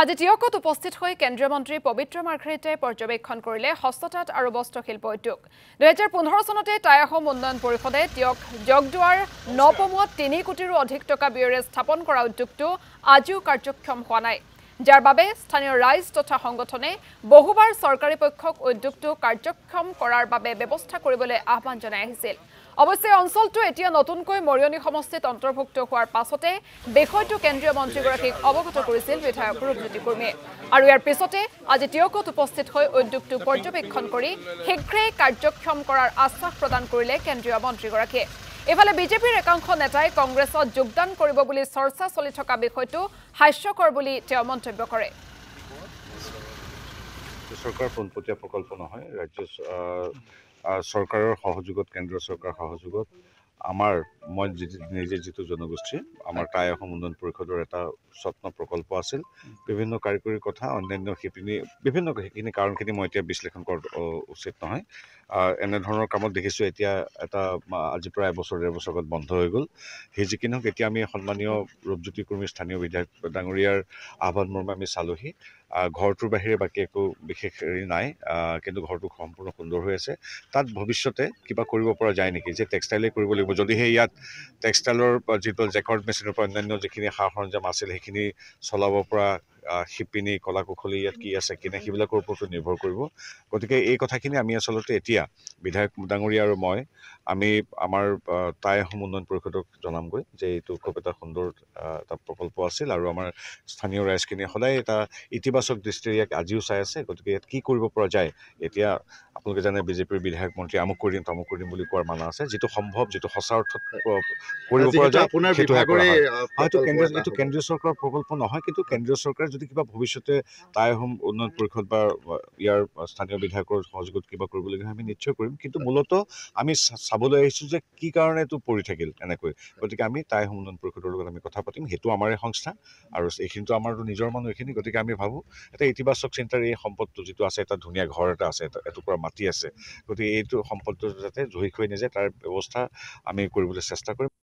আজি টিয়কত উপস্থিত হৈ কেন্দ্ৰীয় মন্ত্ৰী পবিত্ৰ মাৰ্ঘেৰিটাই পৰ্যবেক্ষণ কৰিলে হস্ততাঁত আৰু বস্ত্ৰশিল্প উদ্যোগ 2015 চনতে টাই অসম উন্নয়ন পৰিষদে টিয়ক জগদুৱাৰ নপমুৱাত 3 কোটিৰো অধিক টকা ব্যয়েৰে স্থাপন কৰা উদ্যোগটো আজিও কাৰ্যক্ষম হোৱা নাই যাৰ বাবে স্থানীয় ৰাইজ তথা সংগঠনে বহুবাৰ চৰকাৰী পক্ষক উদ্যোগটো কাৰ্যক্ষম কৰাৰ বাবে ব্যৱস্থা কৰিবলৈ আহ্বান জনাই আহিছিল অৱশ্যে অঞ্চলটো এতিয়া নতুনকৈ মৰিয়নি সমষ্টিত অন্তৰ্ভুক্ত হোৱাৰ পাছতে বিষয়টো কেন্দ্ৰীয় মন্ত্ৰীগৰাকীক অৱগত কৰিছিল বিধায়ক ৰূপজ্যোতি কুৰ্মীয়ে আৰু ইয়াৰ পিছতে আজি টিয়কত উপস্থিত হৈ উদ্যোগটো পৰ্যবেক্ষণ কৰি শীঘ্ৰে কাৰ্যক্ষম কৰাৰ আশ্বাস প্ৰদান কৰিলে কেন্দ্ৰীয় মন্ত্ৰীগৰাকীয়ে এফালে বিজেপিৰ একাংশ নেতাই কংগ্ৰেছত যোগদান কৰিব বুলি চৰ্চা চলি থকা বিষয়টো হাস্যকৰ বুলি তেওঁ মন্তব্য কৰে চৰকাৰ পোনপটীয়া প্ৰকল্প নহয় ৰাজ্য চৰকাৰৰ সহযোগত কেন্দ্ৰীয় চৰকাৰৰ সহযোগত আমাৰ মই নিজে যিটো জনগোষ্ঠী আমাৰ টাই অসম উন্নয়ন পৰিষদৰ এটা স্বপ্ন প্ৰকল্প আছিল বিভিন্ন কাৰিকৰী কথা অন্যান্য সেইখিনি কাৰণখিনি মই এতিয়া বিশ্লেষণ কৰা উচিত নহয় এনেধৰণৰ কামত দেখিছোঁ এতিয়া এটা আজি প্ৰায় এবছৰ 1.5 বছৰ আগত বন্ধ হৈ গ'ল সেই যি কি নহওক এতিয়া আমি সন্মানীয় ৰূপজ্যোতি কুৰ্মী স্থানীয় বিধায়ক ডাঙৰীয়াৰ আহ্বান মৰ্মে আমি চালোহি ঘৰটোৰ বাহিৰে বাকী একো বিশেষ হেৰি নাই কিন্তু ঘৰটো সম্পূৰ্ণ সুন্দৰ হৈ আছে তাত ভৱিষ্যতে কিবা কৰিব পৰা যায় নেকি যে টেক্সটাইলে কৰিব লাগিব যদিহে ইয়াত টেক্সটাইলৰ যিটো জেকৰ্ড মেচিনৰ পৰা অন্যান্য যিখিনি সা সৰঞ্জাম আছিল সেইখিনি চলাব পৰা শিপিনী কলা কুশলী ইয়াত কি আছে কি নাই সেইবিলাকৰ ওপৰতো নিৰ্ভৰ কৰিব গতিকে এই কথাখিনি আমি আচলতে এতিয়া বিধায়ক ডাঙৰীয়া আৰু মই আমি আমাৰ টাই অসম উন্নয়ন পৰিষদক জনামগৈ যে এইটো খুব এটা সুন্দৰ এটা প্ৰকল্প আছিল আৰু আমাৰ স্থানীয় ৰাইজখিনিয়ে সদায় এটা ইতিবাচক দৃষ্টিৰে ইয়াক আজিও চাই আছে গতিকে ইয়াত কি কৰিব পৰা যায় এতিয়া আপোনালোকে জানে বিজেপিৰ বিধায়ক মন্ত্ৰী আমুক কৰি দিম তামুক কৰি দিম বুলি কোৱাৰ মানা আছে যিটো সম্ভৱ যিটো সঁচা অৰ্থত কৰিব পৰা যায় হয়তো কেন্দ্ৰীয় চৰকাৰৰ প্ৰকল্প নহয় কিন্তু কেন্দ্ৰীয় চৰকাৰে যদি কিবা ভৱিষ্যতে টাই অসম উন্নয়ন পৰিষদ বা ইয়াৰ স্থানীয় বিধায়কৰ সহযোগত কিবা কৰিবলগীয়া হয় আমি নিশ্চয় কৰিম কিন্তু মূলতঃ আমি চাবলৈ আহিছোঁ যে কি কাৰণে এইটো পৰি থাকিল এনেকৈ গতিকে আমি টাই অসম উন্নয়ন পৰিষদৰ লগত আমি কথা পাতিম সেইটো আমাৰে সংস্থা আৰু এইখিনিতো আমাৰতো নিজৰ মানুহ এইখিনি গতিকে আমি ভাবোঁ এটা ইতিবাচক চিন্তাৰ এই সম্পদটো যিটো আছে এটা ধুনীয়া ঘৰ এটা আছে এটুকুৰা মাটি আছে গতিকে এইটো সম্পদটো যাতে জহি হৈ নাযায় তাৰ ব্যৱস্থা আমি কৰিবলৈ চেষ্টা কৰিম